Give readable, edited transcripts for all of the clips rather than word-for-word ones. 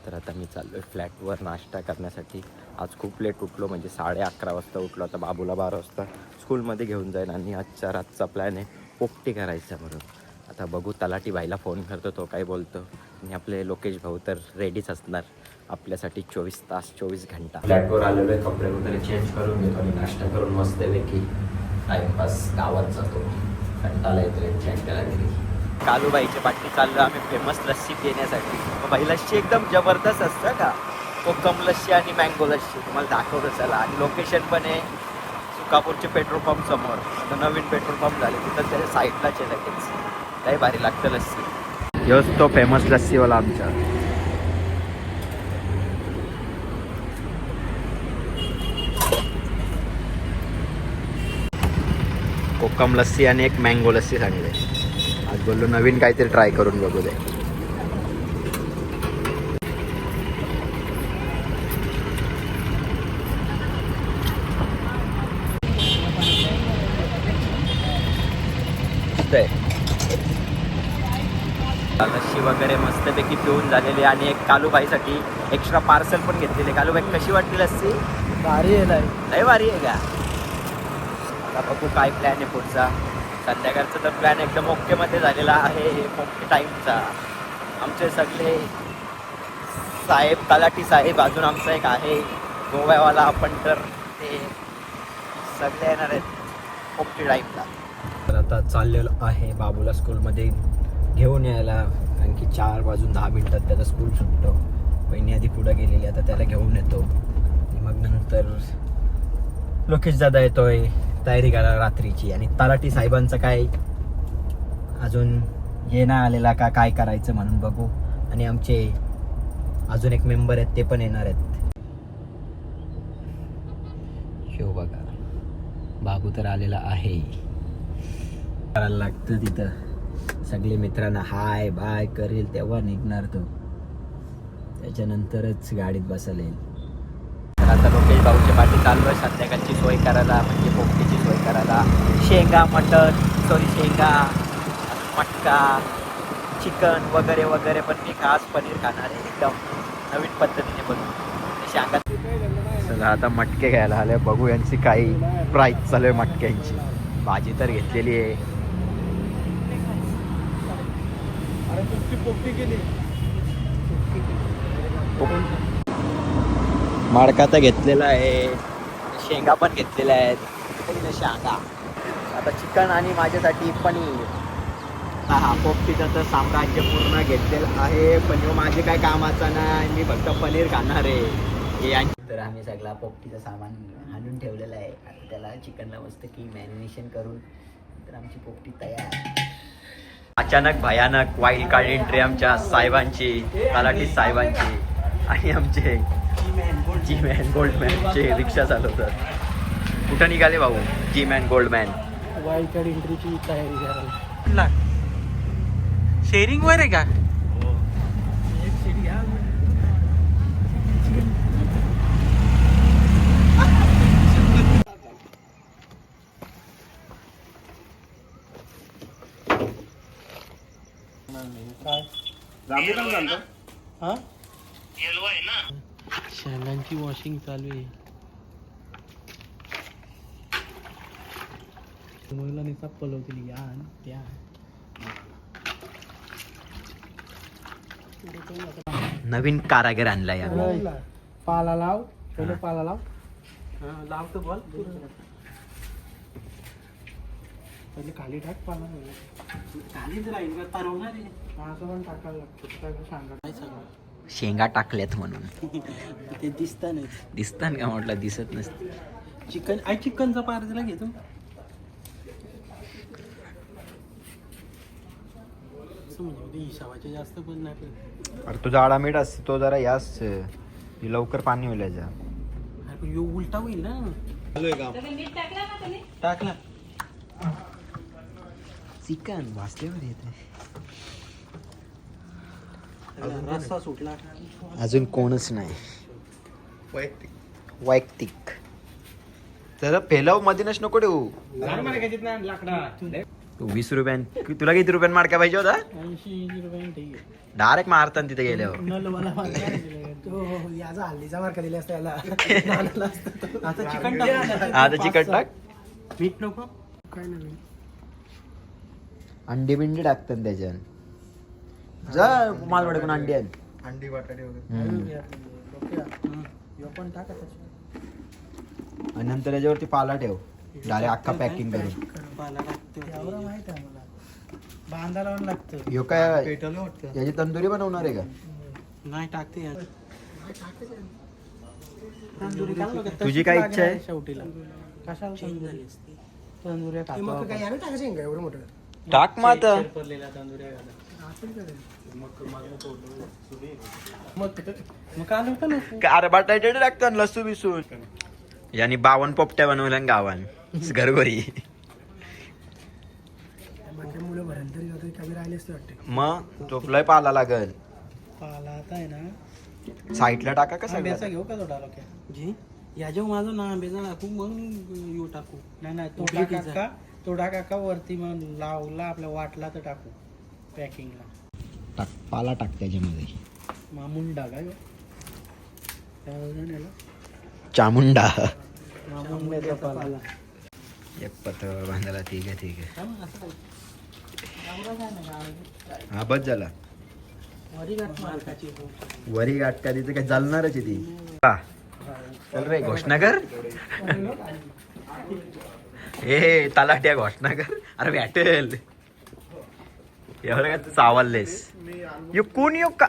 तर आता मी चाललो आहे फ्लॅटवर नाश्ता करण्यासाठी. आज खूप लेट उठलो, म्हणजे 11:30 वाजता उठलो. आता बाबूला 12 वाजता स्कूलमध्ये घेऊन जाईन आणि आजच्या रातचा प्लॅन आहे पोपटी करायचा म्हणून. आता बघू, तलाठी बाईला फोन करतो, तो काय बोलतो. आणि आपले लोकेश भाऊ तर रेडीच असणार आपल्यासाठी 24 तास 24 घंटा. फ्लॅटवर आलेलो आहे, कपडे वगैरे चेंज करून घेतो आणि नाश्ता करून मस्तपैकी टाईमपास गावात जातो. कंटाळा येतो चॅटला घरी. कालूबाईच्या पाठी चाललो आम्ही फेमस लस्सी पिण्यासाठी. बाई लस्सी एकदम जबरदस्त असतं का, कोकम लस्सी आणि मँगो लस्सी तुम्हाला दाखवतो चला. आणि लोकेशन पण आहे सुकापूरचे पेट्रोल पंप समोर. आता नवीन पेट्रोल पंप झाले तिथं, त्याच्या साईडलाच आहे लगेच. लई भारी लागतं लस्सी. ह्योच तो फेमस लस्सीवाला आमच्या. कोकम लस्सी आणि एक मँगो लस्सी सांगले. आज बोललो नवीन काहीतरी ट्राय करून बघू दे. लस्सी वगैरे मस्तपैकी पिऊन झालेली आणि एक कालूबाईसाठी एक्स्ट्रा पार्सल पण घेतलेले. कालूबाई कशी वाटली लस्सी? भारी आहे. लय भारी आहे का? आता बघू काय प्लॅन आहे पुढचा. संध्याकाळचा तर प्लॅन एकदम ओकेमध्ये झालेला आहे. ओके टाईमचा आमचे सगळे साहेब, तलाठी साहेब, अजून आमचा एक आहे गोव्यावाला, आपण तर ते सगळे येणार आहेत ओके टाईमला. तर आता चाललेलो आहे बाबूला स्कूलमध्ये घेऊन यायला, कारण की 4:10 त्याचा स्कूल सुटतो. बहिणी आधी पुढं गेलेली, आता त्याला घेऊन येतो. मग नंतर लोकेश दादा येतोय तयारी करायला रात्रीची. आणि तलाठी साहेबांचं काय अजून हे नाही आलेला का काय करायचं म्हणून बघू. आणि आमचे अजून एक मेंबर आहेत ते पण येणार आहेत. शो बघा, बाबू तर आलेला आहे. करायला लागतं तिथं, सगळे मित्रांना हाय बाय करेल तेव्हा निघणार तो, त्याच्यानंतरच गाडीत बसायला येईल. आता लोकेश भाऊच्या पाठी चाललो आहे संध्याकाळची सोय करायला, म्हणजे पोपटीची सोय करायला. शेंगा शेंगा, मटका, चिकन वगैरे वगैरे. पण मी खास पनीर खाणार आहे, एकदम नवीन पद्धतीने बनवून शेंगा. चला आता मटके घ्यायला आले, बघू यांची काही प्राईस चालू आहे मटक्यांची. भाजी तर घेतलेली आहे. मडका तर घेतलेला आहे, शेंगा पण घेतलेल्या आहेत. शेंगा आता चिकन आणि माझ्यासाठी पनीर. हा पोपटीचं तर साम्राज्य पूर्ण घेतलेलं आहे, पण ह्यो माझे काय कामाचा नाही, मी फक्त पनीर खाणार आहे. तर आम्ही सगळा पोपटीचं सामान आणून ठेवलेलं आहे. आता त्याला चिकनला मस्त की मॅरिनेशन करून तर आमची पोपटी तयार. अचानक भयानक वाईल्ड कार्ड एंट्री आमच्या साहेबांची, तलाठी साहेबांची. आणि आमचे जी-मॅन गोल्डमॅनचे रिक्षा चालवतात. कुठं निघाले भाऊ जी-मॅन गोल्डमॅन? वाईल्ड कार्ड एंट्रीची तयारी करायला. शेअरिंग वर आहे का? शेंगांची वॉशिंग चालू आहे. मुलीला निसा पलवतील या त्या. नवीन कारागीर आणला या. पाला लाव, पहिले पाला लाव. लावतो बॉल पहिले खाली टाक. पाला खालीच राहील का तरवणार आहे. असं पण टाकायला लागतं. सांगा नाही सगळं शेंगा टाकल्यात म्हणून ते दिसतं नाही. दिसतात का म्हटलं? दिसत नसते. चिकन चिकनचा पार्टीला घेतो. म्हणजे हिसाबाचे जास्त पण नाही. अरे तुझा आडा मीठ असतो तो जरा यास लवकर पाणी होईल याच्या. उलटा होईल ना. टाकला चिकन वाचल्यावर येते. रस्ता सुटला. अजून कोणच नाही. वैयक्तिक जरा पेलाव मधीनच नको ठेवू. तू 20 रुपयां तुला किती रुपयान मार्का पाहिजे होता 80 रुपये ठीक आहे. डायरेक्ट मारताना तिथे गेल्यावर नल मला तो याचा हल्लीचा मार्का दिला असता याला आता चिकन टाक. आता चिकट टाक मीठ नको काय नाही. अंडी बिंडी टाकतात त्याच्यात जा मालवडे पण अंडी आण अंडी बटाटे वगैरे पण टाका आणि नंतर त्याच्यावरती पाला ठेव डायरेक्ट अख्खा पॅकिंग करून त्यावर माहित आहे मला बांधा लावून लागतं. ह्यो काय पेटवलं वाटतं. याची तंदुरी बनवणार आहे का नाही टाकते यार. तंदुरी काय बघा, तुझी तशीच काय लागेल इच्छा आहे? शेवटीला कशाला तंदुरी तंदुऱ्या टाकावं टाक मग आता पडलेल्या तंदुऱ्या घाला. मग काय नव्हतं नको. अरे बटाटे टाकतात लसू बिसून यांनी 52 पोपट्या बनवल्या न गावान घरघरी मुलं भरेल तरी आता कमी राहिले असते वाटते. मग टोपलाय पाला लागल पाला आता आहे ना साईडला टाका का आंब्याचा सगळं घेऊ का तो डालोक्या जी याच्या माझं ना आंब्याचा टाकू मग येऊ टाकू नाही नाही तो टाका तो टाका वरती मग लावला आपल्या वाटला तर टाकू पॅकिंगला. टाक पाला टाक त्याच्यामध्ये मामुंडा काय गं? काय बोलतो याला? चामुंडा मामुंड्याचा पाला. एक पत्र बांधायला ठीक आहे काय मग असं काय? एवढं काय नाही गावाला. हा बस झाला वरी गाठ मालकाची. वरी गाठका तिथे काय चालणारच आहे ती हा. चल रे घोषणा कर ए तलाट्या घोषणा कर अरे भेटेल एवढं काय तू चावललेस यो कोण यो का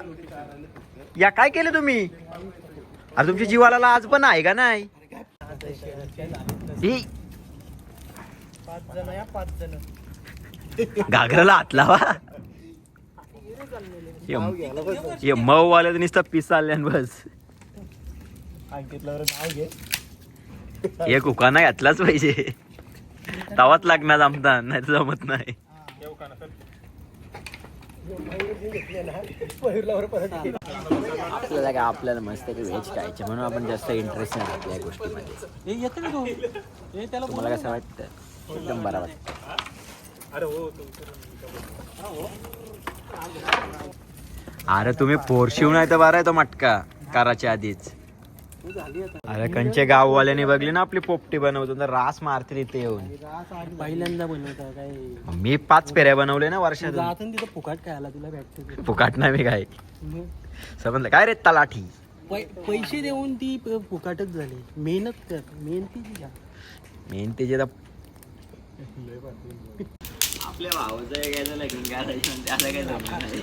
या काय केलं तुम्ही अरे तुमच्या जीवाला आज पण आहे का नाही ई, 5 जण या 5 जण. घागराला हात लावा ये मऊ वाले नुसतं पिस चालल्यान बस अंकितल्यावर नाव घे. एक उकाना घातलाच पाहिजे तवाच लागणार जमता नाही तर जमत नाही आपल्याला काय आपल्याला मस्त व्हेज खायचे म्हणून आपण जास्त इंटरेस्ट नाही आपल्या या गोष्टीमध्ये. हे येतं ना तो हे त्याला तुम्हाला कसं वाटतं एकदम बरं वाटतं अरे तुम्ही फोरशिव नाही तर बरं आहे तो मटका कराच्या आधीच. झाली आता. अरे कंचे गाववाल्याने बघली ना आपली पोपटी बनवतो तर रास मारतील इथे येऊन. पहिल्यांदा बनवता काय मी 5 फेऱ्या बनवले ना वर्षात जात तिथं फुकाट काय आला तुला भेटते फुकाट नाही मी काय समजलं काय रे तलाठी पैसे देऊन ती फुकाटच झाली. मेहनत कर मेहनती घ्या. मेन त्याचे तर आपल्या भावाचं घ्यायचं लगीन करायचं त्याला काय जमणार नाही.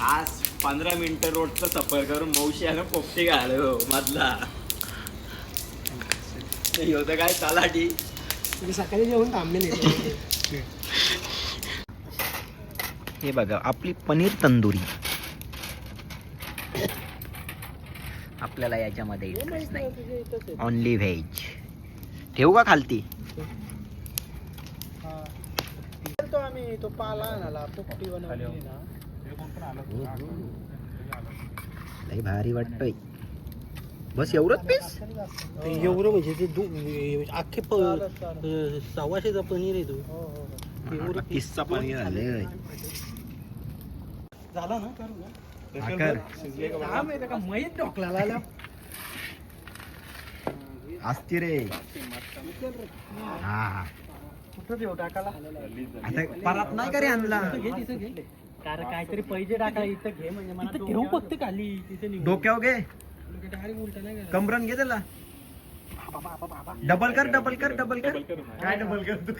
आज 15 मिनिटं रोडचा सफर करून मौशी आला पोपटी घाल मधला होतं काय तलाठी तुम्ही सकाळी जेवण थांबले नाही. हे बघा आपली पनीर तंदुरी आपल्याला याच्यामध्ये इंटरेस्ट नाही ओनली व्हेज ठेवू का खालती तो आम्ही तो पाला आणाला पोपटी बनवली ना लई भारी वाटतोय बस एवढंच पीस एवढं म्हणजे ते अख्खे 600चा पनीर आहे तो. किस्सा पनीर झालंय झाला ना करू ना आकार हा माहिती का मैत ढोकला असती रे हा कुठं देऊ टाकाला आता परत नाही का रे आणला घे तिथं घे कारण काहीतरी पैसे टाका इथं घे म्हणजे मला घेऊ फक्त खाली तिथे निघू. डोक्यावर घे डायरेक्ट उलटा नाही करायचं. कमरन घे त्याला डबल कर काय डबल कर तू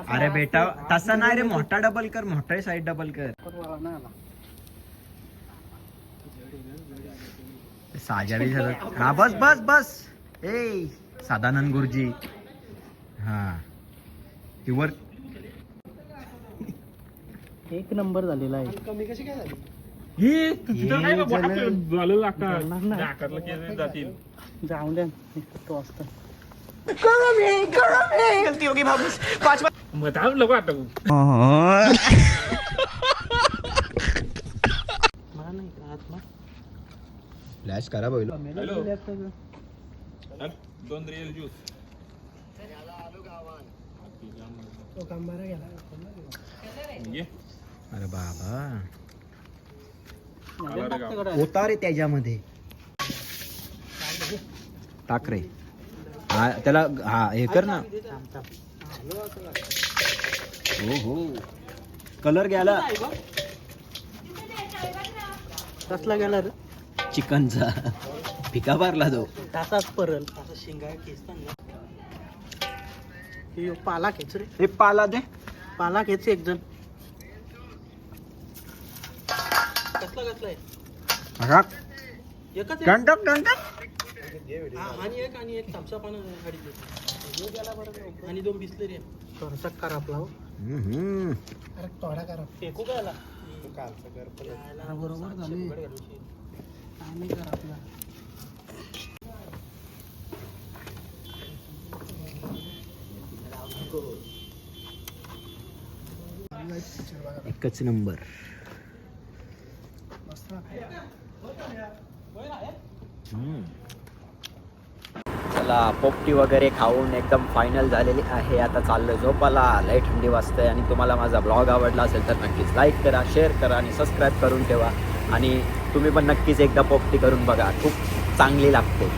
अरे बेटा तसा नाही रे मोठा डबल कर मोठा साईड डबल कर साजारी झालं हा बस बस बस ए सदानंद गुरुजी हा वर एक नंबर झालेला आहे. कमी कशी काय झाली जाऊन द्या तो असतं मला नाही का आत्मा फ्लॅश करा बोल दोन रिअल ज्यूस तो कांबारा गेला अरे बाबा टाकते होता रे त्याच्यामध्ये टाक रे हा त्याला हा हे कर ना हो हो कलर गेला कसला गेला रे चिकनचा फिका मारला तो तासाच परल असं शेंगा खेचताना हे पाला खेच रे हे पाला दे पाला खेच एक जण कसला आहे एकच आहे? गंटक हा, आणि एक तापसा पानं गाडीत आणि 2 बिस्लरी आहे थोडासा खराब लाव अरे थोडा खराब फेकू काय आला बरोबर झाले काय नाही कर आपला एकच नंबर चला पोपटी वगैरे खाऊन एकदम फायनल झालेली आहे. आता चाललं झोपाला. लय थंडी वाजते आणि तुम्हाला माझा ब्लॉग आवडला असेल तर नक्कीच लाईक करा, शेअर करा आणि सबस्क्राईब करून ठेवा. आणि तुम्ही पण नक्कीच एकदा पोपटी करून बघा, खूप चांगली लागते.